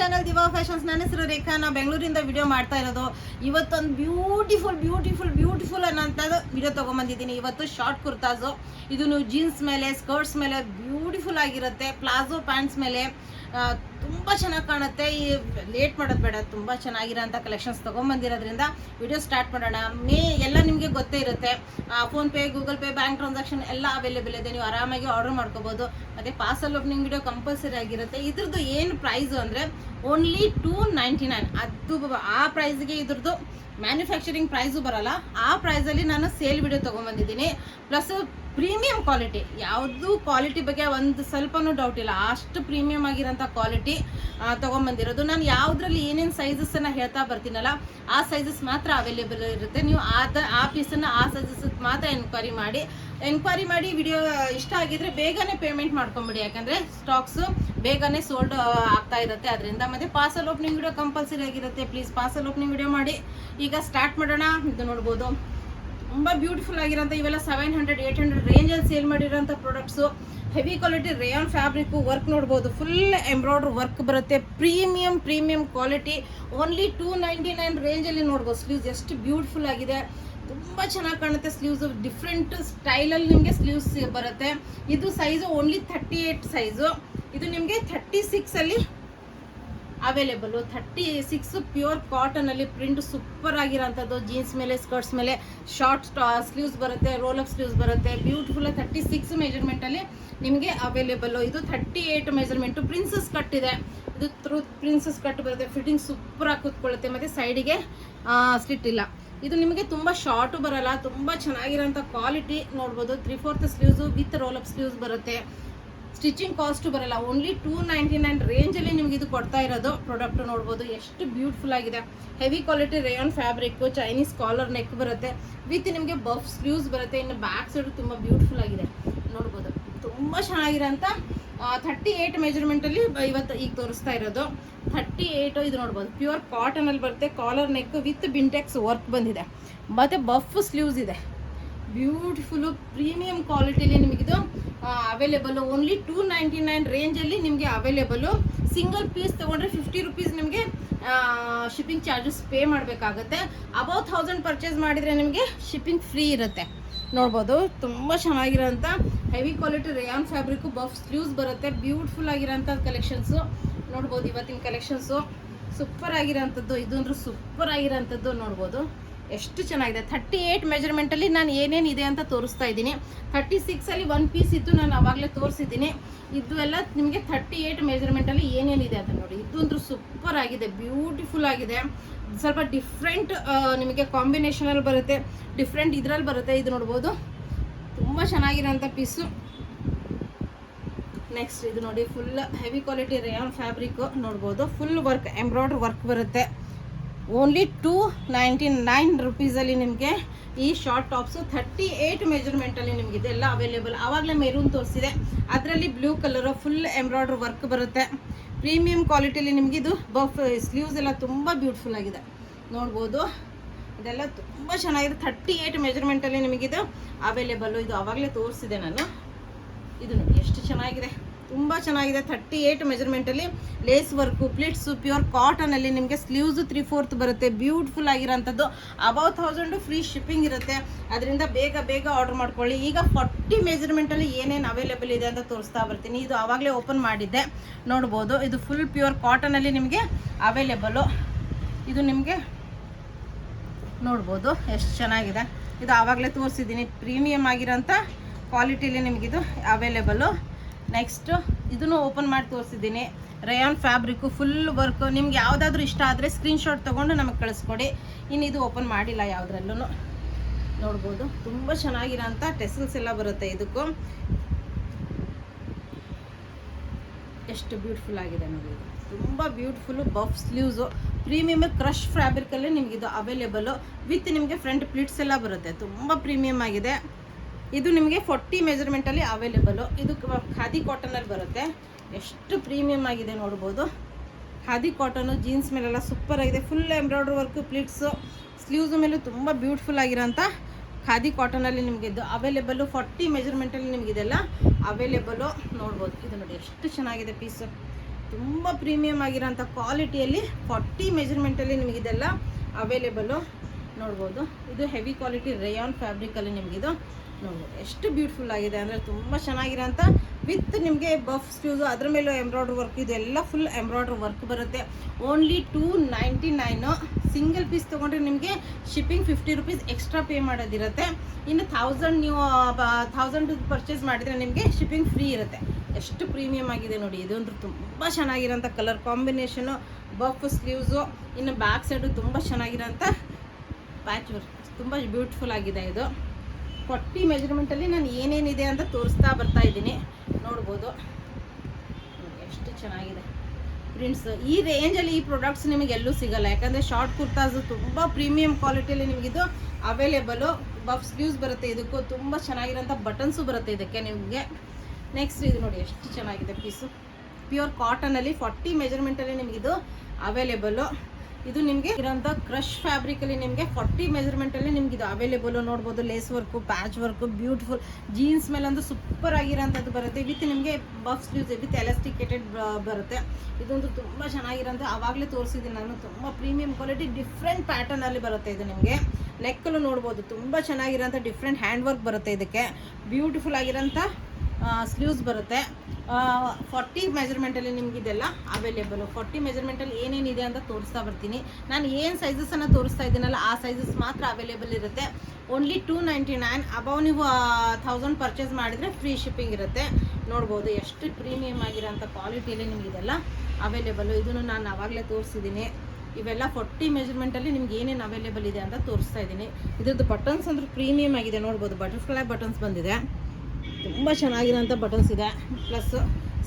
Channel ದಿವಾ fashions. ನನ್ನ ಹೆಸರು ರೇಖಾ. ನಾ ಬೆಂಗಳೂರಿಂದ ವಿಡಿಯೋ ಮಾಡ್ತಾ ಇರೋದು. ಇವತ್ತೊಂದು ಬ್ಯೂಟಿಫುಲ್ ಅನ್ನೋಂಥದ್ದು ವಿಡಿಯೋ ತೊಗೊಂಬಂದಿದ್ದೀನಿ. ಇವತ್ತು ಶಾರ್ಟ್ ಕುರ್ತಾಸು, ಇದು ನೀವು ಜೀನ್ಸ್ ಮೇಲೆ, ಸ್ಕರ್ಟ್ಸ್ ಮೇಲೆ ಬ್ಯೂಟಿಫುಲ್ ಆಗಿರುತ್ತೆ. ಪ್ಲಾಜೋ ಪ್ಯಾಂಟ್ಸ್ ಮೇಲೆ ತುಂಬ ಚೆನ್ನಾಗಿ ಕಾಣುತ್ತೆ. ಈ ಲೇಟ್ ಮಾಡೋದು ಬೇಡ, ತುಂಬ ಚೆನ್ನಾಗಿರೋಂಥ ಕಲೆಕ್ಷನ್ಸ್ ತೊಗೊಂಬಂದಿರೋದ್ರಿಂದ ವಿಡಿಯೋ ಸ್ಟಾರ್ಟ್ ಮಾಡೋಣ. ಎಲ್ಲ ನಿಮಗೆ ಗೊತ್ತೇ ಇರುತ್ತೆ. PhonePe, Google pay, bank transaction ಎಲ್ಲ ಅವೈಲೇಬಲ್ ಇದೆ. ನೀವು ಆರಾಮಾಗಿ ಆರ್ಡರ್ ಮಾಡ್ಕೋಬೋದು. ಮತ್ತು ಪಾರ್ಸಲ್ ಓಪನಿಂಗ್ ವಿಡಿಯೋ ಕಂಪಲ್ಸರಿ ಆಗಿರುತ್ತೆ. ಇದ್ರದ್ದು ಏನು ಪ್ರೈಸು ಅಂದರೆ ಓನ್ಲಿ $299. ಅದು ಆ ಪ್ರೈಸ್ಗೆ ಇದ್ರದ್ದು ಮ್ಯಾನುಫ್ಯಾಕ್ಚರಿಂಗ್ ಪ್ರೈಸು ಬರಲ್ಲ. ಆ ಪ್ರೈಸಲ್ಲಿ ನಾನು ಸೇಲ್ ವಿಡಿಯೋ ತೊಗೊಂಬಂದಿದ್ದೀನಿ. ಪ್ಲಸ್ ಪ್ರೀಮಿಯಂ ಕ್ವಾಲಿಟಿ, ಯಾವುದು ಕ್ವಾಲಿಟಿ ಬಗ್ಗೆ ಒಂದು ಸ್ವಲ್ಪನೂ ಡೌಟ್ ಇಲ್ಲ, ಅಷ್ಟು ಪ್ರೀಮಿಯಮ್ ಆಗಿರೋಂಥ ಕ್ವಾಲಿಟಿ ತೊಗೊಂಬಂದಿರೋದು. ನಾನು ಯಾವುದ್ರಲ್ಲಿ ಏನೇನು ಸೈಜಸ್ಸನ್ನು ಹೇಳ್ತಾ ಬರ್ತೀನಲ್ಲ, ಆ ಸೈಜಸ್ ಮಾತ್ರ ಅವೈಲೇಬಲ್ ಇರುತ್ತೆ. ನೀವು ಆ ಪೀಸನ್ನು ಆ ಸೈಜಸ್ ಮಾತ್ರ ಎನ್ಕ್ವೈರಿ ಮಾಡಿ ವಿಡಿಯೋ ಇಷ್ಟ ಆಗಿದ್ರೆ ಬೇಗನೆ ಪೇಮೆಂಟ್ ಮಾಡ್ಕೊಂಬಿಡಿ. ಯಾಕಂದರೆ ಸ್ಟಾಕ್ಸು ಬೇಗನೆ ಸೋಲ್ಡ್ ಆಗ್ತಾ ಇರುತ್ತೆ ಅದರಿಂದ. ಮತ್ತು ಪಾರ್ಸಲ್ ಓಪನಿಂಗ್ ವಿಡಿಯೋ ಕಂಪಲ್ಸರಿ ಆಗಿರುತ್ತೆ. ಪ್ಲೀಸ್ ಪಾರ್ಸಲ್ ಓಪನಿಂಗ್ ವಿಡಿಯೋ ಮಾಡಿ. ಈಗ ಸ್ಟಾರ್ಟ್ ಮಾಡೋಣ. ಇದು ನೋಡ್ಬೋದು, ತುಂಬ ಬ್ಯೂಟಿಫುಲ್ ಆಗಿರೋಂಥ ಇವೆಲ್ಲ 700-800 ರೇಂಜಲ್ಲಿ ಸೇಲ್ ಮಾಡಿರೋಂಥ products. Heavy quality rayon fabric. Work ನೋಡ್ಬೋದು, ಫುಲ್ ಎಂಬ್ರಾಯ್ಡ್ರಿ ವರ್ಕ್ ಬರುತ್ತೆ. Premium quality. ಓನ್ಲಿ $299 ರೇಂಜಲ್ಲಿ ನೋಡ್ಬೋದು. ಸ್ಲೀವ್ಸ್ ಎಷ್ಟು ಬ್ಯೂಟಿಫುಲ್ ಆಗಿದೆ, ತುಂಬ ಚೆನ್ನಾಗಿ ಕಾಣುತ್ತೆ. ಸ್ಲೀವ್ಸ್ ಡಿಫ್ರೆಂಟ್ ಸ್ಟೈಲಲ್ಲಿ ನಿಮಗೆ ಸ್ಲೀವ್ಸ್ ಬರುತ್ತೆ. ಇದು ಸೈಜು ಓನ್ಲಿ 38 ಸೈಜು. ಇದು ನಿಮಗೆ 36ಅಲ್ಲಿ ಅವೈಲೇಬಲು. 36 ಪ್ಯೂರ್ ಕಾಟನಲ್ಲಿ ಪ್ರಿಂಟ್ ಸೂಪರ್ ಆಗಿರೋಂಥದ್ದು. ಜೀನ್ಸ್ ಮೇಲೆ, ಸ್ಕರ್ಟ್ಸ್ ಮೇಲೆ ಶಾರ್ಟ್ ಸ್ಲೀವ್ಸ್ ಬರುತ್ತೆ, ರೋಲ್ ಅಪ್ ಸ್ಲೀವ್ಸ್ ಬರುತ್ತೆ. ಬ್ಯೂಟಿಫುಲ್ 36 ಮೆಜರ್ಮೆಂಟಲ್ಲಿ ನಿಮಗೆ ಅವೈಲೇಬಲು. ಇದು 38 ಮೆಜರ್ಮೆಂಟು. ಪ್ರಿನ್ಸಸ್ ಕಟ್ ಇದೆ. ಇದು ಪ್ರಿನ್ಸಸ್ ಕಟ್ ಬರುತ್ತೆ. ಫಿಟ್ಟಿಂಗ್ ಸೂಪರಾಗಿ ಕೂತ್ಕೊಳ್ಳುತ್ತೆ. ಮತ್ತು ಸೈಡಿಗೆ ಸ್ಲಿಟ್ ಇಲ್ಲ. ಇದು ನಿಮಗೆ ತುಂಬ ಶಾರ್ಟು ಬರಲ್ಲ, ತುಂಬ ಚೆನ್ನಾಗಿರೋಂಥ ಕ್ವಾಲಿಟಿ ನೋಡ್ಬೋದು. 3/4 sleeves with roll up sleeves ಬರುತ್ತೆ. ಸ್ಟಿಚಿಂಗ್ ಕಾಸ್ಟು ಬರಲ್ಲ. ಓನ್ಲಿ $299 ರೇಂಜಲ್ಲಿ ನಿಮ್ಗೆ ಇದು ಕೊಡ್ತಾ ಇರೋದು. ಪ್ರಾಡಕ್ಟ್ ನೋಡ್ಬೋದು ಎಷ್ಟು ಬ್ಯೂಟಿಫುಲ್ ಆಗಿದೆ. Heavy quality rayon fabric. Chinese collar neck ಬರುತ್ತೆ ವಿತ್ ನಿಮಗೆ ಬಫ್ ಸ್ಲೀವ್ಸ್ ಬರುತ್ತೆ. ಇನ್ನು ಬ್ಯಾಕ್ ಸೈಡು ತುಂಬ ಬ್ಯೂಟಿಫುಲ್ ಆಗಿದೆ ನೋಡ್ಬೋದು. ತುಂಬ ಚೆನ್ನಾಗಿರೋಂಥ 38 ಮೆಜರ್ಮೆಂಟಲ್ಲಿ ಇವತ್ತು ಈಗ ತೋರಿಸ್ತಾ ಇರೋದು. 38 ಇದು ನೋಡ್ಬೋದು. ಪ್ಯೂರ್ ಕಾಟನಲ್ಲಿ ಬರುತ್ತೆ. ಕಾಲರ್ ನೆಕ್ ವಿತ್ ಬಿಂಟೆಕ್ಸ್ ವರ್ಕ್ ಬಂದಿದೆ. ಮತ್ತು ಬಫ್ ಸ್ಲೀವ್ಸ್ ಇದೆ. ಬ್ಯೂಟಿಫುಲ್ಲು ಪ್ರೀಮಿಯಂ ಕ್ವಾಲಿಟಿಲಿ ನಿಮಗಿದು ಅವೈಲೇಬಲು. ಓನ್ಲಿ $299 ರೇಂಜಲ್ಲಿ ನಿಮಗೆ ಅವೈಲೇಬಲು. ಸಿಂಗಲ್ ಪೀಸ್ ತೊಗೊಂಡ್ರೆ $50 ನಿಮಗೆ ಶಿಪ್ಪಿಂಗ್ ಚಾರ್ಜಸ್ ಪೇ ಮಾಡಬೇಕಾಗುತ್ತೆ. ಅಬೌವ್ 1000 ಪರ್ಚೇಸ್ ಮಾಡಿದರೆ ನಿಮಗೆ ಶಿಪ್ಪಿಂಗ್ ಫ್ರೀ ಇರುತ್ತೆ. ನೋಡ್ಬೋದು, ತುಂಬ ಚೆನ್ನಾಗಿರೋಂಥ heavy quality rayon fabric. Puff sleeves ಬರುತ್ತೆ. ಬ್ಯೂಟಿಫುಲ್ ಆಗಿರೋಂಥ ಕಲೆಕ್ಷನ್ಸು ನೋಡ್ಬೋದು. ಇವತ್ತಿನ ಕಲೆಕ್ಷನ್ಸು ಸೂಪರ್ ಆಗಿರೋಂಥದ್ದು. ಇದು ಅಂದ್ರೆ ಸೂಪರ್ ಆಗಿರೋಂಥದ್ದು ನೋಡ್ಬೋದು. ಎಷ್ಟು ಚೆನ್ನಾಗಿದೆ. 38 ಮೆಜರ್ಮೆಂಟಲ್ಲಿ ನಾನು ಏನೇನಿದೆ ಅಂತ ತೋರಿಸ್ತಾ ಇದ್ದೀನಿ. 36ಅಲ್ಲಿ ಒಂದು ಪೀಸ್ ಇತ್ತು, ನಾನು ಆವಾಗಲೇ ತೋರಿಸಿದ್ದೀನಿ. ಇದು ಎಲ್ಲ ನಿಮಗೆ 38 ಮೆಜರ್ಮೆಂಟಲ್ಲಿ ಏನೇನಿದೆ ಅಂತ ನೋಡಿ. ಇದು ಅಂದ್ರೆ ಸೂಪರ್ ಆಗಿದೆ, ಬ್ಯೂಟಿಫುಲ್ ಆಗಿದೆ. ಸ್ವಲ್ಪ ಡಿಫ್ರೆಂಟ್ ನಿಮಗೆ ಕಾಂಬಿನೇಷನಲ್ಲಿ ಬರುತ್ತೆ, ಡಿಫ್ರೆಂಟ್ ಇದರಲ್ಲಿ ಬರುತ್ತೆ. ಇದು ನೋಡ್ಬೋದು, ತುಂಬ ಚೆನ್ನಾಗಿರೋಂಥ ಪೀಸು. ನೆಕ್ಸ್ಟ್ ಇದು ನೋಡಿ, full heavy quality rayon fabric ನೋಡ್ಬೋದು. ಫುಲ್ ವರ್ಕ್, ಎಂಬ್ರಾಯ್ಡ್ರಿ ವರ್ಕ್ ಬರುತ್ತೆ. ಓನ್ಲಿ $299 ನಿಮಗೆ ಈ ಶಾರ್ಟ್ ಟಾಪ್ಸು 38 ಮೆಜರ್ಮೆಂಟಲ್ಲಿ ನಿಮಗೆ ಇದೆಲ್ಲ ಅವೈಲೇಬಲ್. ಆವಾಗಲೇ ಮೆರೂನ್ ತೋರಿಸಿದೆ, ಅದರಲ್ಲಿ blue colour full embroidery work ಬರುತ್ತೆ. ಪ್ರೀಮಿಯಂ ಕ್ವಾಲಿಟಿಯಲ್ಲಿ ನಿಮಗಿದು ಬಫ್ ಸ್ಲೀವ್ಸ್ ಎಲ್ಲ ತುಂಬ ಬ್ಯೂಟಿಫುಲ್ ಆಗಿದೆ ನೋಡ್ಬೋದು. ಇದೆಲ್ಲ ತುಂಬ ಚೆನ್ನಾಗಿದೆ. 38 ಮೆಜರ್ಮೆಂಟಲ್ಲಿ ನಿಮಗಿದು ಅವೈಲೇಬಲ್ಲು. ಇದು ಆವಾಗಲೇ ತೋರಿಸಿದೆ ನಾನು. ಇದು ನೋಡಿ ಎಷ್ಟು ಚೆನ್ನಾಗಿದೆ, ತುಂಬ ಚೆನ್ನಾಗಿದೆ. 38 ಮೆಜರ್ಮೆಂಟಲ್ಲಿ ಲೇಸ್ ವರ್ಕು, ಪ್ಲಿಟ್ಸು, ಪ್ಯೂರ್ ಕಾಟನಲ್ಲಿ ನಿಮಗೆ ಸ್ಲೀವ್ಸು 3/4 ಬರುತ್ತೆ. ಬ್ಯೂಟಿಫುಲ್ ಆಗಿರೋಂಥದ್ದು. ಅಬೌವ್ 1000 ಫ್ರೀ ಶಿಪ್ಪಿಂಗ್ ಇರುತ್ತೆ. ಅದರಿಂದ ಬೇಗ ಆರ್ಡರ್ ಮಾಡ್ಕೊಳ್ಳಿ. ಈಗ 40 ಮೆಜರ್ಮೆಂಟಲ್ಲಿ ಏನೇನು ಅವೈಲೇಬಲ್ ಇದೆ ಅಂತ ತೋರಿಸ್ತಾ ಬರ್ತೀನಿ. ಇದು ಆವಾಗಲೇ ಓಪನ್ ಮಾಡಿದ್ದೆ ನೋಡ್ಬೋದು. ಇದು ಫುಲ್ ಪ್ಯೂರ್ ಕಾಟನಲ್ಲಿ ನಿಮಗೆ ಅವೈಲೇಬಲು. ಇದು ನಿಮಗೆ ನೋಡ್ಬೋದು ಎಷ್ಟು ಚೆನ್ನಾಗಿದೆ. ಇದು ಆವಾಗಲೇ ತೋರಿಸಿದ್ದೀನಿ. ಪ್ರೀಮಿಯಮ್ ಆಗಿರೋಂಥ ಕ್ವಾಲಿಟಿಲಿ ನಿಮಗಿದು ಅವೈಲೇಬಲು. ನೆಕ್ಸ್ಟು ಇದನ್ನು ಓಪನ್ ಮಾಡಿ ತೋರಿಸಿದ್ದೀನಿ. Rayon fabric full work. ನಿಮ್ಗೆ ಯಾವುದಾದ್ರೂ ಇಷ್ಟ ಆದರೆ ಸ್ಕ್ರೀನ್ಶಾಟ್ ತೊಗೊಂಡು ನಮಗೆ ಕಳಿಸ್ಕೊಡಿ. ಇನ್ನು ಇದು ಓಪನ್ ಮಾಡಿಲ್ಲ ಯಾವುದ್ರಲ್ಲೂ ನೋಡ್ಬೋದು. ತುಂಬ ಚೆನ್ನಾಗಿರೋಂಥ ಟೆಸಲ್ಸ್ ಎಲ್ಲ ಬರುತ್ತೆ ಇದಕ್ಕೂ. ಎಷ್ಟು ಬ್ಯೂಟಿಫುಲ್ ಆಗಿದೆ ನೋಡಿ. ತುಂಬ beautiful puff sleeves. Premium crush ಫ್ಯಾಬ್ರಿಕಲ್ಲಿ ನಿಮಗಿದು ಅವೈಲೇಬಲು. ವಿತ್ ನಿಮಗೆ ಫ್ರಂಟ್ ಪ್ಲಿಟ್ಸ್ ಎಲ್ಲ ಬರುತ್ತೆ. ತುಂಬ ಪ್ರೀಮಿಯಮ್ ಆಗಿದೆ. ಇದು ನಿಮಗೆ 40 ಮೆಜರ್ಮೆಂಟಲ್ಲಿ ಅವೈಲೇಬಲು. ಇದು ಖಾದಿ ಕಾಟನಲ್ಲಿ ಬರುತ್ತೆ. ಎಷ್ಟು ಪ್ರೀಮಿಯಮ್ ಆಗಿದೆ ನೋಡ್ಬೋದು. ಖಾದಿ ಕಾಟನು ಜೀನ್ಸ್ ಮೇಲೆಲ್ಲ ಸೂಪರ್ ಆಗಿದೆ. ಫುಲ್ ಎಂಬ್ರಾಯ್ಡ್ರಿ ವರ್ಕು, ಪ್ಲಿಟ್ಸು, ಸ್ಲೀವ್ಸ್ ಮೇಲೂ ತುಂಬ ಬ್ಯೂಟಿಫುಲ್ ಆಗಿರೋಂಥ ಖಾದಿ ಕಾಟನಲ್ಲಿ ನಿಮಗೆ ಇದು ಅವೈಲೇಬಲು. 40 ಮೆಜರ್ಮೆಂಟಲ್ಲಿ ನಿಮಗಿದೆಲ್ಲ ಅವೈಲೇಬಲು ನೋಡ್ಬೋದು. ಇದು ನೋಡಿ ಎಷ್ಟು ಚೆನ್ನಾಗಿದೆ ಪೀಸು. ತುಂಬ ಪ್ರೀಮಿಯಮ್ ಆಗಿರೋಂಥ ಕ್ವಾಲಿಟಿಯಲ್ಲಿ 40 ಮೆಜರ್ಮೆಂಟಲ್ಲಿ ನಿಮಗಿದೆಲ್ಲ ಅವೈಲೇಬಲ್ಲು ನೋಡ್ಬೋದು. ಇದು ಹೆವಿ ಕ್ವಾಲಿಟಿ ರೇಯಾನ್ ಫ್ಯಾಬ್ರಿಕಲ್ಲಿ ನಿಮಗಿದು ನೋಡ್ಬೋದು ಎಷ್ಟು ಬ್ಯೂಟಿಫುಲ್ ಆಗಿದೆ ಅಂದರೆ ತುಂಬ ಚೆನ್ನಾಗಿರೋಂಥ ವಿತ್ ನಿಮಗೆ ಬಫ್ ಸ್ಲೀವ್ಸು ಅದ್ರ ಮೇಲೂ ಎಂಬ್ರಾಯ್ಡ್ರಿ ವರ್ಕ್, ಇದೆಲ್ಲ ಫುಲ್ ಎಂಬ್ರಾಯ್ಡ್ರಿ ವರ್ಕ್ ಬರುತ್ತೆ. ಓನ್ಲಿ 299. ಸಿಂಗಲ್ ಪೀಸ್ ತೊಗೊಂಡ್ರೆ ನಿಮಗೆ ಶಿಪ್ಪಿಂಗ್ 50 ರೂಪೀಸ್ ಎಕ್ಸ್ಟ್ರಾ ಪೇ ಮಾಡೋದಿರುತ್ತೆ. ಇನ್ನು 1000 ನೀವು 1000 ಪರ್ಚೇಸ್ ಮಾಡಿದರೆ ನಿಮಗೆ ಶಿಪ್ಪಿಂಗ್ ಫ್ರೀ ಇರುತ್ತೆ. ಎಷ್ಟು ಪ್ರೀಮಿಯಮ್ ಆಗಿದೆ ನೋಡಿ. ಇದೊಂದು ತುಂಬ ಚೆನ್ನಾಗಿರೋಂಥ ಕಲರ್ ಕಾಂಬಿನೇಷನು, ಬಫ್ ಸ್ಲೀವ್ಸು, ಇನ್ನು ಬ್ಯಾಕ್ ಸೈಡು ತುಂಬ ಚೆನ್ನಾಗಿರೋಂಥ ಪ್ಯಾಚ್ ವರ್ಕ್, ತುಂಬ ಬ್ಯೂಟಿಫುಲ್ ಆಗಿದೆ. ಇದು 40 ಮೆಜರ್ಮೆಂಟಲ್ಲಿ ನಾನು ಏನೇನಿದೆ ಅಂತ ತೋರಿಸ್ತಾ ಬರ್ತಾ ಇದ್ದೀನಿ. ನೋಡ್ಬೋದು ಎಷ್ಟು ಚೆನ್ನಾಗಿದೆ ಪ್ರಿಂಟ್ಸ್. ಈ ರೇಂಜಲ್ಲಿ ಈ ಪ್ರಾಡಕ್ಟ್ಸ್ ನಿಮಗೆ ಎಲ್ಲೂ ಸಿಗಲ್ಲ, ಯಾಕಂದರೆ ಶಾರ್ಟ್ ಕುರ್ತಾಸು ತುಂಬ ಪ್ರೀಮಿಯಂ ಕ್ವಾಲಿಟಿಯಲ್ಲಿ ನಿಮಗಿದು ಅವೈಲೇಬಲು. ಬಫ್ ಸ್ಲೀವ್ಸ್ ಬರುತ್ತೆ, ಇದಕ್ಕೂ ತುಂಬ ಚೆನ್ನಾಗಿರೋಂಥ ಬಟನ್ಸು ಬರುತ್ತೆ ಇದಕ್ಕೆ ನಿಮಗೆ. ನೆಕ್ಸ್ಟ್ ಇದು ನೋಡಿ ಎಷ್ಟು ಚೆನ್ನಾಗಿದೆ ಪೀಸು, ಪ್ಯೂರ್ ಕಾಟನಲ್ಲಿ 40 ಮೆಜರ್ಮೆಂಟಲ್ಲಿ ನಿಮಗಿದು ಅವೈಲೇಬಲು. ಇದು ನಿಮಗೆ ಇರೋಂಥ ಕ್ರಶ್ ಫ್ಯಾಬ್ರಿಕಲ್ಲಿ ನಿಮಗೆ 40 ಮೆಜರ್ಮೆಂಟಲ್ಲಿ ನಿಮಗಿದು ಅವೈಲೇಬಲು. ನೋಡ್ಬೋದು lace work, patch work, beautiful jeans ಮೇಲಂತೂ ಸೂಪರ್ ಆಗಿರೋಂಥದ್ದು ಬರುತ್ತೆ. ವಿತ್ ನಿಮಗೆ ಬಫ್ ಸ್ಲೀವ್ಸ್ ವಿತ್ ಎಲಾಸ್ಟಿಕೇಟೆಡ್ ಬರುತ್ತೆ. ಇದೊಂದು ತುಂಬ ಚೆನ್ನಾಗಿರೋಂಥ, ಆವಾಗಲೇ ತೋರಿಸಿದ್ದೀನಿ ನಾನು, ತುಂಬ ಪ್ರೀಮಿಯಂ ಕ್ವಾಲಿಟಿ ಡಿಫ್ರೆಂಟ್ ಪ್ಯಾಟರ್ನಲ್ಲಿ ಬರುತ್ತೆ. ಇದು ನಿಮಗೆ ನೆಕ್ಕಲ್ಲೂ ನೋಡ್ಬೋದು ತುಂಬ ಚೆನ್ನಾಗಿರೋಂಥ ಡಿಫ್ರೆಂಟ್ ಹ್ಯಾಂಡ್ ವರ್ಕ್ ಬರುತ್ತೆ. ಇದಕ್ಕೆ ಬ್ಯೂಟಿಫುಲ್ ಆಗಿರೋಂಥ ಸ್ಲೀವ್ಸ್ ಬರುತ್ತೆ. 40 ಮೆಜರ್ಮೆಂಟಲ್ಲಿ ನಿಮಗಿದೆಲ್ಲ ಅವೈಲೇಬಲು. 40 ಮೆಜರ್ಮೆಂಟಲ್ಲಿ ಏನೇನಿದೆ ಅಂತ ತೋರಿಸ್ತಾ ಬರ್ತೀನಿ. ನಾನು ಏನು ಸೈಜಸನ್ನು ತೋರಿಸ್ತಾ ಇದ್ದೀನಲ್ಲ ಆ ಸೈಜಸ್ ಮಾತ್ರ ಅವೈಲೇಬಲ್ ಇರುತ್ತೆ. ಓನ್ಲಿ 299. ಅಬೌವ್ ನೀವು 1000 ಪರ್ಚೇಸ್ ಮಾಡಿದರೆ ಫ್ರೀ ಶಿಪ್ಪಿಂಗ್ ಇರುತ್ತೆ. ನೋಡ್ಬೋದು ಎಷ್ಟು ಪ್ರೀಮಿಯಮ್ ಆಗಿರೋಂಥ ಕ್ವಾಲಿಟಿಯಲ್ಲಿ ನಿಮಗಿದೆಲ್ಲ ಅವೈಲೇಬಲು. ಇದನ್ನು ನಾನು ಆವಾಗಲೇ ತೋರಿಸಿದ್ದೀನಿ. ಇವೆಲ್ಲ 40 ಮೆಜರ್ಮೆಂಟಲ್ಲಿ ನಿಮ್ಗೆ ಏನೇನು ಅವೈಲೇಬಲ್ ಇದೆ ಅಂತ ತೋರಿಸ್ತಾ ಇದ್ದೀನಿ. ಇದ್ರದ್ದು ಬಟನ್ಸ್ ಅಂದ್ರೆ ಪ್ರೀಮಿಯಮ್ ಆಗಿದೆ. ನೋಡ್ಬೋದು ಬಟರ್ಫ್ಲೈ ಬಟನ್ಸ್ ಬಂದಿದೆ, ತುಂಬ ಚೆನ್ನಾಗಿರೋಂಥ ಬಟನ್ಸ್ ಇದೆ. ಪ್ಲಸ್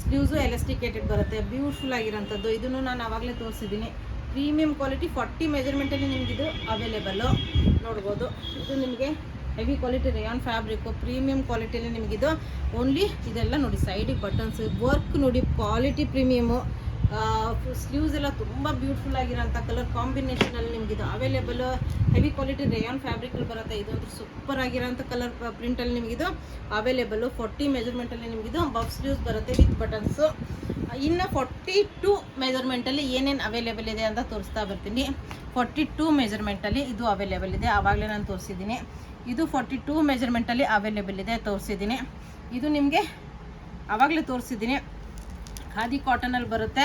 ಸ್ಲೀವ್ಸು ಎಲಾಸ್ಟಿಕೇಟೆಡ್ ಬರುತ್ತೆ, ಬ್ಯೂಟಿಫುಲ್ ಆಗಿರೋಂಥದ್ದು. ಇದನ್ನು ನಾನು ಆವಾಗಲೇ ತೋರಿಸಿದ್ದೀನಿ. ಪ್ರೀಮಿಯಂ ಕ್ವಾಲಿಟಿ 40 ಮೆಜರ್ಮೆಂಟಲ್ಲಿ ನಿಮಗಿದು ಅವೈಲೇಬಲ್ಲು. ನೋಡ್ಬೋದು ಇದು ನಿಮಗೆ heavy quality rayon fabric, premium ಕ್ವಾಲಿಟಿಯಲ್ಲಿ ನಿಮಗಿದು ಓನ್ಲಿ. ಇದೆಲ್ಲ ನೋಡಿ ಸೈಡಿಗೆ ಬಟನ್ಸ್ ವರ್ಕ್ ನೋಡಿ, ಕ್ವಾಲಿಟಿ ಪ್ರೀಮಿಯಮು. ಸ್ಲೀವ್ಸ್ ಎಲ್ಲ ತುಂಬ ಬ್ಯೂಟಿಫುಲ್ ಆಗಿರೋಂಥ ಕಲರ್ ಕಾಂಬಿನೇಷನಲ್ಲಿ ನಿಮಗಿದು ಅವೈಲೇಬಲ್. ಹೆವಿ ಕ್ವಾಲಿಟಿ ರೇಯಾನ್ ಫ್ಯಾಬ್ರಿಕಲ್ಲಿ ಬರುತ್ತೆ. ಇದೊಂದು ಸೂಪರ್ ಆಗಿರೋಂಥ ಕಲರ್ ಪ್ರಿಂಟಲ್ಲಿ ನಿಮಗಿದು ಅವೈಲೇಬಲ್ಲು. 40 ಮೆಜರ್ಮೆಂಟಲ್ಲಿ ನಿಮಗಿದು ಬಫ್ ಸ್ಲೀವ್ಸ್ ಬರುತ್ತೆ ವಿತ್ ಬಟನ್ಸು. ಇನ್ನು 42 ಮೆಜರ್ಮೆಂಟಲ್ಲಿ ಏನೇನು ಅವೈಲೇಬಲ್ ಇದೆ ಅಂತ ತೋರಿಸ್ತಾ ಬರ್ತೀನಿ. 42 ಮೆಜರ್ಮೆಂಟಲ್ಲಿ ಇದು ಅವೈಲೇಬಲ್ ಇದೆ, ಆವಾಗಲೇ ನಾನು ತೋರಿಸಿದ್ದೀನಿ. ಇದು 42 ಮೆಜರ್ಮೆಂಟಲ್ಲಿ ಅವೈಲೇಬಲ್ ಇದೆ, ತೋರಿಸಿದ್ದೀನಿ. ಇದು ನಿಮಗೆ ಆವಾಗಲೇ ತೋರಿಸಿದ್ದೀನಿ. ಖಾದಿ ಕಾಟನಲ್ಲಿ ಬರುತ್ತೆ,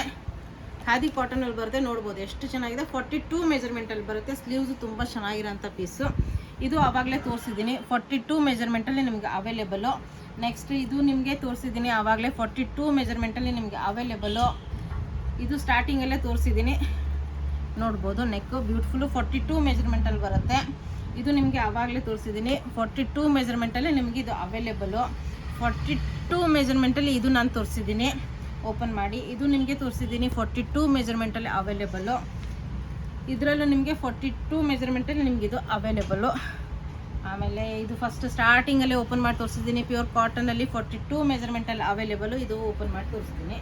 ಖಾದಿ ಕಾಟನಲ್ಲಿ ಬರುತ್ತೆ. ನೋಡ್ಬೋದು ಎಷ್ಟು ಚೆನ್ನಾಗಿದೆ. 42 ಮೆಜರ್ಮೆಂಟಲ್ಲಿ ಬರುತ್ತೆ. ಸ್ಲೀವ್ಸು ತುಂಬ ಚೆನ್ನಾಗಿರೋಂಥ ಪೀಸು. ಇದು ಆವಾಗಲೇ ತೋರಿಸಿದ್ದೀನಿ. 42 ಮೆಜರ್ಮೆಂಟಲ್ಲಿ ನಿಮಗೆ ಅವೈಲೇಬಲು. ನೆಕ್ಸ್ಟ್ ಇದು ನಿಮಗೆ ತೋರಿಸಿದ್ದೀನಿ ಆವಾಗಲೇ 42 ಮೆಜರ್ಮೆಂಟಲ್ಲಿ ನಿಮಗೆ ಅವೈಲೇಬಲು. ಇದು ಸ್ಟಾರ್ಟಿಂಗಲ್ಲೇ ತೋರಿಸಿದ್ದೀನಿ. ನೋಡ್ಬೋದು ನೆಕ್ಕು ಬ್ಯೂಟಿಫುಲ್ಲು 42 ಮೆಜರ್ಮೆಂಟಲ್ಲಿ ಬರುತ್ತೆ. ಇದು ನಿಮಗೆ ಆವಾಗಲೇ ತೋರಿಸಿದ್ದೀನಿ. 42 ಮೆಜರ್ಮೆಂಟಲ್ಲಿ ನಿಮಗೆ ಇದು ಅವೈಲೇಬಲು. 42 ಮೆಜರ್ಮೆಂಟಲ್ಲಿ ಇದು ನಾನು ತೋರಿಸಿದ್ದೀನಿ ಓಪನ್ ಮಾಡಿ. ಇದು ನಿಮಗೆ ತೋರಿಸಿದ್ದೀನಿ 42 ಮೆಜರ್ಮೆಂಟಲ್ಲಿ ಅವೈಲೇಬಲ್ಲು. ಇದರಲ್ಲೂ ನಿಮಗೆ 42 ಮೆಜರ್ಮೆಂಟಲ್ಲಿ ನಿಮಗಿದು ಅವೈಲೇಬಲ್ಲು. ಆಮೇಲೆ ಇದು ಫಸ್ಟ್ ಸ್ಟಾರ್ಟಿಂಗಲ್ಲೇ ಓಪನ್ ಮಾಡಿ ತೋರಿಸಿದ್ದೀನಿ. ಪ್ಯೂರ್ ಕಾಟನಲ್ಲಿ 42 ಮೆಜರ್ಮೆಂಟಲ್ಲಿ ಅವೈಲೇಬಲ್ಲು. ಇದು ಓಪನ್ ಮಾಡಿ ತೋರಿಸ್ತೀನಿ.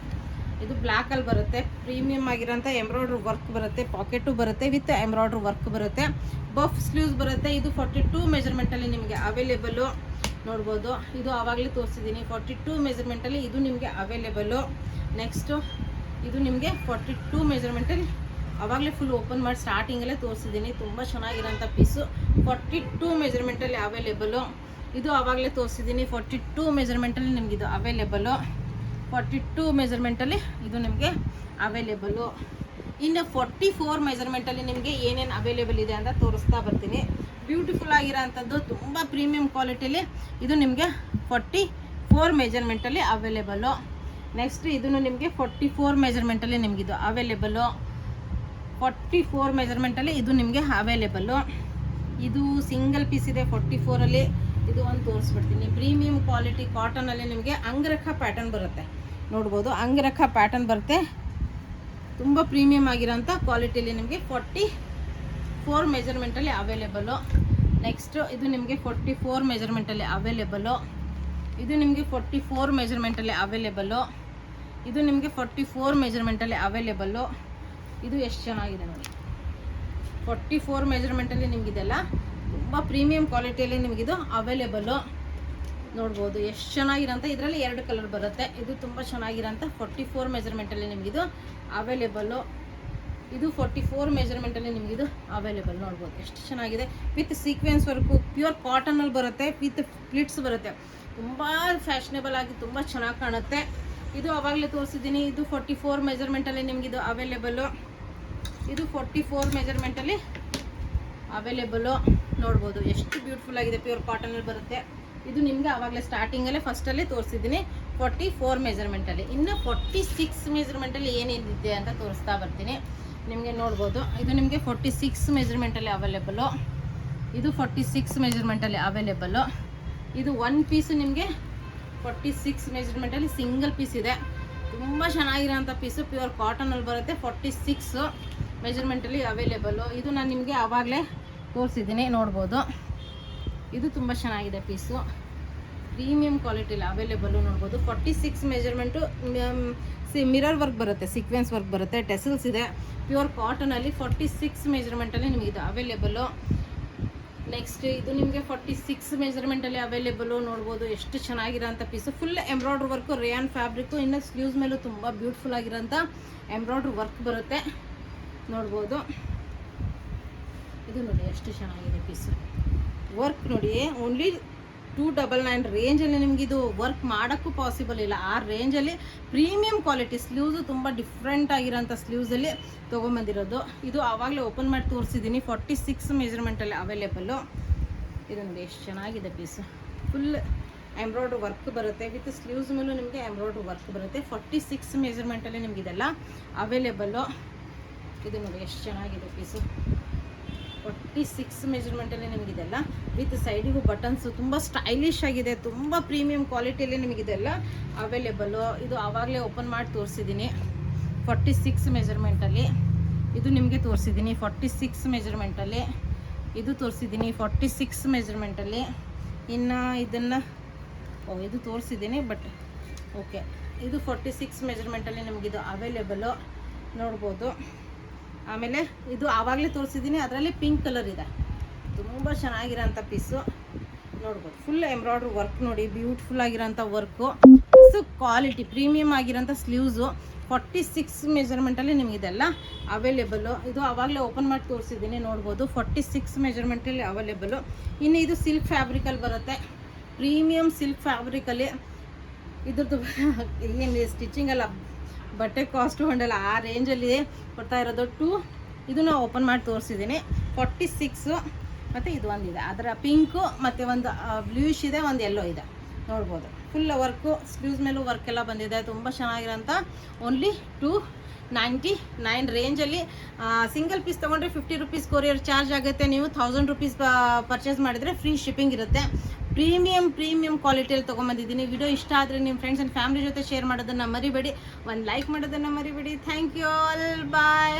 ಇದು ಬ್ಲ್ಯಾಕಲ್ಲಿ ಬರುತ್ತೆ, ಪ್ರೀಮಿಯಮ್ ಆಗಿರೋಂಥ ಎಂಬ್ರಾಯ್ಡ್ರಿ ವರ್ಕ್ ಬರುತ್ತೆ, ಪಾಕೆಟು ಬರುತ್ತೆ ವಿತ್ ಎಂಬ್ರಾಯ್ಡ್ರಿ ವರ್ಕ್ ಬರುತ್ತೆ, ಬಫ್ ಸ್ಲೀವ್ಸ್ ಬರುತ್ತೆ. ಇದು 42 ಮೆಜರ್ಮೆಂಟಲ್ಲಿ ನಿಮಗೆ ಅವೈಲೇಬಲ್ಲು. ನೋಡ್ಬೋದು ಇದು ಆವಾಗಲೇ ತೋರಿಸಿದ್ದೀನಿ 42 ಮೆಜರ್ಮೆಂಟಲ್ಲಿ ಇದು ನಿಮಗೆ ಅವೈಲೇಬಲ್ಲು. ನೆಕ್ಸ್ಟು ಇದು ನಿಮಗೆ 42 ಮೆಜರ್ಮೆಂಟಲ್ಲಿ ಆವಾಗಲೇ ಫುಲ್ ಓಪನ್ ಮಾಡಿ ಸ್ಟಾರ್ಟಿಂಗಲ್ಲೇ ತೋರಿಸಿದ್ದೀನಿ. ತುಂಬ ಚೆನ್ನಾಗಿರೋಂಥ ಪೀಸು 42 ಮೆಜರ್ಮೆಂಟಲ್ಲಿ ಅವೈಲೇಬಲ್ಲು. ಇದು ಆವಾಗಲೇ ತೋರಿಸಿದ್ದೀನಿ 42 ಮೆಜರ್ಮೆಂಟಲ್ಲಿ ನಿಮಗಿದು ಅವೈಲೇಬಲ್ಲು. 42 ಮೆಜರ್ಮೆಂಟಲ್ಲಿ ಇದು ನಿಮಗೆ ಅವೈಲೇಬಲ್ಲು. ಇನ್ನು 44 ಮೆಜರ್ಮೆಂಟಲ್ಲಿ ನಿಮಗೆ ಏನೇನು ಅವೈಲೇಬಲ್ ಇದೆ ಅಂತ ತೋರಿಸ್ತಾ ಬರ್ತೀನಿ. ಬ್ಯೂಟಿಫುಲ್ ಆಗಿರೋಂಥದ್ದು ತುಂಬ ಪ್ರೀಮಿಯಂ ಕ್ವಾಲಿಟಿಲಿ ಇದು ನಿಮಗೆ 44 ಮೆಜರ್ಮೆಂಟಲ್ಲಿ ಅವೈಲೇಬಲ್ಲು. ನೆಕ್ಸ್ಟ್ ಇದನ್ನು ನಿಮಗೆ 44 ಮೆಜರ್ಮೆಂಟಲ್ಲಿ ನಿಮಗಿದು ಅವೈಲೇಬಲ್ಲು. 44 ಮೆಜರ್ಮೆಂಟಲ್ಲಿ ಇದು ನಿಮಗೆ ಅವೈಲೇಬಲ್ಲು. ಇದು ಸಿಂಗಲ್ ಪೀಸ್ ಇದೆ 44ಅಲ್ಲಿ. ಇದು ಒಂದು ತೋರಿಸ್ಬಿಡ್ತೀನಿ. ಪ್ರೀಮಿಯಂ ಕ್ವಾಲಿಟಿ ಕಾಟನಲ್ಲಿ ನಿಮಗೆ ಅಂಗರಖ ಪ್ಯಾಟರ್ನ್ ಬರುತ್ತೆ. ನೋಡ್ಬೋದು ಅಂಗರಖ ಪ್ಯಾಟರ್ನ್ ಬರುತ್ತೆ. ತುಂಬ ಪ್ರೀಮಿಯಮ್ ಆಗಿರೋಂಥ ಕ್ವಾಲಿಟಿಯಲ್ಲಿ ನಿಮಗೆ 44 ಮೆಜರ್ಮೆಂಟಲ್ಲಿ ಅವೈಲೇಬಲ್ಲು. ನೆಕ್ಸ್ಟು ಇದು ನಿಮಗೆ 44 ಮೆಜರ್ಮೆಂಟಲ್ಲಿ ಅವೈಲೇಬಲ್ಲು. ಇದು ನಿಮಗೆ 44 ಮೆಜರ್ಮೆಂಟಲ್ಲಿ ಅವೈಲೇಬಲ್ಲು. ಇದು ನಿಮಗೆ 44 ಮೆಜರ್ಮೆಂಟಲ್ಲಿ ಅವೈಲೇಬಲ್ಲು. ಇದು ಎಷ್ಟು ಚೆನ್ನಾಗಿದೆ ನೋಡಿ. 44 ಮೆಜರ್ಮೆಂಟಲ್ಲಿ ನಿಮಗಿದೆಲ್ಲ ತುಂಬ ಪ್ರೀಮಿಯಂ ಕ್ವಾಲಿಟಿಯಲ್ಲಿ ನಿಮಗಿದು ಅವೈಲೇಬಲ್ಲು. ನೋಡ್ಬೋದು ಎಷ್ಟು ಚೆನ್ನಾಗಿರೋಂಥ. ಇದರಲ್ಲಿ 2 ಕಲರ್ ಬರುತ್ತೆ. ಇದು ತುಂಬ ಚೆನ್ನಾಗಿರೋಂಥ 44 ಮೆಜರ್ಮೆಂಟಲ್ಲಿ ನಿಮಗಿದು ಅವೈಲೇಬಲ್ಲು. ಇದು 44 ಮೆಜರ್ಮೆಂಟಲ್ಲಿ ನಿಮಗಿದು ಅವೈಲೇಬಲ್. ನೋಡ್ಬೋದು ಎಷ್ಟು ಚೆನ್ನಾಗಿದೆ. ವಿತ್ ಸೀಕ್ವೆನ್ಸ್ ವರ್ಕು, ಪ್ಯೂರ್ ಕಾಟನಲ್ಲಿ ಬರುತ್ತೆ, ವಿತ್ ಪ್ಲಿಟ್ಸ್ ಬರುತ್ತೆ. ತುಂಬ ಫ್ಯಾಷನೇಬಲ್ ಆಗಿ ತುಂಬ ಚೆನ್ನಾಗಿ ಕಾಣುತ್ತೆ. ಇದು ಆವಾಗಲೇ ತೋರಿಸಿದ್ದೀನಿ. ಇದು 44 ಮೆಜರ್ಮೆಂಟಲ್ಲಿ ನಿಮಗಿದು ಅವೈಲೇಬಲ್ಲು. ಇದು 44 ಮೆಜರ್ಮೆಂಟಲ್ಲಿ ಅವೈಲೇಬಲ್ಲು. ನೋಡ್ಬೋದು ಎಷ್ಟು ಬ್ಯೂಟಿಫುಲ್ ಆಗಿದೆ. ಪ್ಯೂರ್ ಕಾಟನಲ್ಲಿ ಬರುತ್ತೆ. ಇದು ನಿಮಗೆ ಆವಾಗಲೇ ಸ್ಟಾರ್ಟಿಂಗಲ್ಲೇ ಫಸ್ಟಲ್ಲೇ ತೋರಿಸಿದ್ದೀನಿ 44 ಮೆಜರ್ಮೆಂಟಲ್ಲಿ. ಇನ್ನು 46 ಮೆಜರ್ಮೆಂಟಲ್ಲಿ ಏನೇನಿದೆ ಅಂತ ತೋರಿಸ್ತಾ ಬರ್ತೀನಿ ನಿಮಗೆ. ನೋಡ್ಬೋದು ಇದು ನಿಮಗೆ 46 ಮೆಜರ್ಮೆಂಟಲ್ಲಿ ಅವೈಲೇಬಲ್ಲು. ಇದು 46 ಮೆಜರ್ಮೆಂಟಲ್ಲಿ ಅವೈಲೇಬಲ್ಲು. ಇದು 1 ಪೀಸು ನಿಮಗೆ 46 ಮೆಜರ್ಮೆಂಟಲ್ಲಿ ಸಿಂಗಲ್ ಪೀಸ್ ಇದೆ. ತುಂಬ ಚೆನ್ನಾಗಿರೋಂಥ ಪೀಸು, ಪ್ಯೂರ್ ಕಾಟನಲ್ಲಿ ಬರುತ್ತೆ. 46 ಮೆಜರ್ಮೆಂಟಲ್ಲಿ ಅವೈಲೇಬಲ್ಲು. ಇದು ನಾನು ನಿಮಗೆ ಆವಾಗಲೇ ತೋರಿಸಿದ್ದೀನಿ. ನೋಡ್ಬೋದು ಇದು ತುಂಬ ಚೆನ್ನಾಗಿದೆ ಪೀಸು, ಪ್ರೀಮಿಯಂ ಕ್ವಾಲಿಟಿಲಿ ಅವೈಲೇಬಲ್ಲು. ನೋಡ್ಬೋದು 46 ಮೆಜರ್ಮೆಂಟು. ಮಿರರ್ ವರ್ಕ್ ಬರುತ್ತೆ, ಸೀಕ್ವೆನ್ಸ್ ವರ್ಕ್ ಬರುತ್ತೆ, ಟೆಸಲ್ಸ್ ಇದೆ. ಪ್ಯೂರ್ ಕಾಟನಲ್ಲಿ 46 ಮೆಜರ್ಮೆಂಟಲ್ಲಿ ನಿಮಗೆ ಇದು ಅವೈಲೇಬಲ್ಲು. ನೆಕ್ಸ್ಟ್ ಇದು ನಿಮಗೆ 46 ಮೆಜರ್ಮೆಂಟಲ್ಲಿ ಅವೈಲೇಬಲ್ಲು. ನೋಡ್ಬೋದು ಎಷ್ಟು ಚೆನ್ನಾಗಿರೋಂಥ piece. Full embroidery work, rayon fabric. ಇನ್ನು ಸ್ಲೀವ್ಸ್ ಮೇಲೂ ತುಂಬ ಬ್ಯೂಟಿಫುಲ್ ಆಗಿರೋಂಥ ಎಂಬ್ರಾಯ್ಡ್ರಿ ವರ್ಕ್ ಬರುತ್ತೆ. ನೋಡ್ಬೋದು ಇದು ನೋಡಿ ಎಷ್ಟು ಚೆನ್ನಾಗಿದೆ ಪೀಸು. ವರ್ಕ್ ನೋಡಿ, ಓನ್ಲಿ 299 ರೇಂಜಲ್ಲಿ ನಿಮಗಿದು ವರ್ಕ್ ಮಾಡೋಕ್ಕೂ ಪಾಸಿಬಲ್ ಇಲ್ಲ. ಆ ರೇಂಜಲ್ಲಿ ಪ್ರೀಮಿಯಂ ಕ್ವಾಲಿಟಿ ಸ್ಲೀವ್ಸು, ತುಂಬ ಡಿಫ್ರೆಂಟ್ ಆಗಿರೋಂಥ ಸ್ಲೀವ್ಸಲ್ಲಿ ತೊಗೊಂಬಂದಿರೋದು. ಇದು ಆವಾಗಲೇ ಓಪನ್ ಮಾಡಿ ತೋರಿಸಿದ್ದೀನಿ. 46 ಮೆಜರ್ಮೆಂಟಲ್ಲಿ ಅವೈಲೇಬಲ್ಲು. ಇದು ನೋಡಿ ಎಷ್ಟು ಚೆನ್ನಾಗಿದೆ ಪೀಸು. ಫುಲ್ ಎಂಬ್ರಾಯ್ಡ್ರಿ ವರ್ಕ್ ಬರುತ್ತೆ, ವಿತ್ ಸ್ಲೀವ್ಸ್ ಮೇಲೂ ನಿಮಗೆ ಎಂಬ್ರಾಯ್ಡ್ರಿ ವರ್ಕ್ ಬರುತ್ತೆ. 46 ಮೆಜರ್ಮೆಂಟಲ್ಲಿ ನಿಮಗಿದೆಲ್ಲ ಅವೈಲೇಬಲ್ಲು. ಇದು ನೋಡಿ ಎಷ್ಟು ಚೆನ್ನಾಗಿದೆ ಪೀಸು. 46 ಮೆಜರ್ಮೆಂಟಲ್ಲಿ ನಿಮಗಿದೆಲ್ಲ ವಿತ್ ಸೈಡಿಗೂ ಬಟನ್ಸು. ತುಂಬ ಸ್ಟೈಲಿಶ್ ಆಗಿದೆ, ತುಂಬ ಪ್ರೀಮಿಯಂ ಕ್ವಾಲಿಟಿಯಲ್ಲಿ ನಿಮಗಿದೆಲ್ಲ ಅವೈಲೇಬಲ್ಲು. ಇದು ಆವಾಗಲೇ ಓಪನ್ ಮಾಡಿ ತೋರಿಸಿದ್ದೀನಿ 46 ಮೆಜರ್ಮೆಂಟಲ್ಲಿ. ಇದು ನಿಮಗೆ ತೋರಿಸಿದ್ದೀನಿ 46 ಮೆಜರ್ಮೆಂಟಲ್ಲಿ. ಇದು ತೋರಿಸಿದ್ದೀನಿ 46 ಮೆಜರ್ಮೆಂಟಲ್ಲಿ. ಇನ್ನು ಇದನ್ನು ಇದು ತೋರಿಸಿದ್ದೀನಿ, ಬಟ್ ಓಕೆ. ಇದು 46 ಮೆಜರ್ಮೆಂಟಲ್ಲಿ ನಿಮಗಿದು ಅವೈಲೇಬಲ್ಲು. ನೋಡ್ಬೋದು. ಆಮೇಲೆ ಇದು ಆವಾಗಲೇ ತೋರಿಸಿದ್ದೀನಿ, ಅದರಲ್ಲಿ ಪಿಂಕ್ ಕಲರ್ ಇದೆ. ತುಂಬ ಚೆನ್ನಾಗಿರೋಂಥ ಪೀಸು. ನೋಡ್ಬೋದು ಫುಲ್ ಎಂಬ್ರಾಯ್ಡ್ರಿ ವರ್ಕ್ ನೋಡಿ, ಬ್ಯೂಟಿಫುಲ್ ಆಗಿರೋಂಥ ವರ್ಕು, ಕ್ವಾಲಿಟಿ ಪ್ರೀಮಿಯಮ್ ಆಗಿರೋಂಥ ಸ್ಲೀವ್ಸು. 46 ಮೆಜರ್ಮೆಂಟಲ್ಲಿ ನಿಮಗಿದೆಲ್ಲ ಅವೈಲೇಬಲ್ಲು. ಇದು ಆವಾಗಲೇ ಓಪನ್ ಮಾಡಿ ತೋರಿಸಿದ್ದೀನಿ. ನೋಡ್ಬೋದು 46 ಮೆಜರ್ಮೆಂಟಲ್ಲಿ ಅವೈಲೇಬಲ್ಲು. ಇನ್ನು ಇದು ಸಿಲ್ಕ್ ಫ್ಯಾಬ್ರಿಕಲ್ಲಿ ಬರುತ್ತೆ, ಪ್ರೀಮಿಯಮ್ ಸಿಲ್ಕ್ ಫ್ಯಾಬ್ರಿಕಲ್ಲಿ. ಇದ್ರದ್ದು ಏನು ಸ್ಟಿಚಿಂಗಲ್ಲ, ಬಟ್ಟೆ ಕಾಸ್ಟ್ ಹೊಂಡಲ್ಲ, ಆ ರೇಂಜಲ್ಲಿ ಕೊಡ್ತಾ ಇರೋದು. ಇದನ್ನು ಓಪನ್ ಮಾಡಿ ತೋರಿಸಿದ್ದೀನಿ 46. ಮತ್ತು ಇದು ಒಂದಿದೆ, ಅದರ ಪಿಂಕು ಮತ್ತು ಒಂದು ಬ್ಲೂಯಿಶ್ ಇದೆ, ಒಂದು ಯೆಲ್ಲೋ ಇದೆ. ನೋಡ್ಬೋದು ಫುಲ್ ವರ್ಕು, ಸ್ಲೀವ್ಸ್ ಮೇಲೂ ವರ್ಕ್ ಎಲ್ಲ ಬಂದಿದೆ. ತುಂಬ ಚೆನ್ನಾಗಿರೋಂಥ ಓನ್ಲಿ 299 ರೇಂಜಲ್ಲಿ. ಸಿಂಗಲ್ ಪೀಸ್ ತೊಗೊಂಡ್ರೆ 50 ರುಪೀಸ್ ಕೊರಿಯರ್ ಚಾರ್ಜ್ ಆಗುತ್ತೆ. ನೀವು 1000 ರುಪೀಸ್ ಪರ್ಚೇಸ್ ಮಾಡಿದರೆ ಫ್ರೀ ಶಿಪ್ಪಿಂಗ್ ಇರುತ್ತೆ. ಪ್ರೀಮಿಯಂ ಕ್ವಾಲಿಟಿಯಲ್ಲಿ ತೊಗೊಂಬಂದಿದ್ದೀನಿ. ವಿಡಿಯೋ ಇಷ್ಟ ಆದರೆ ನಿಮ್ಮ ಫ್ರೆಂಡ್ಸ್ ಆ್ಯಂಡ್ ಫ್ಯಾಮಿಲಿ ಜೊತೆ ಶೇರ್ ಮಾಡೋದನ್ನು ಮರಿಬೇಡಿ. ಒಂದು ಲೈಕ್ ಮಾಡೋದನ್ನು ಮರಿಬೇಡಿ. Thank you all, bye.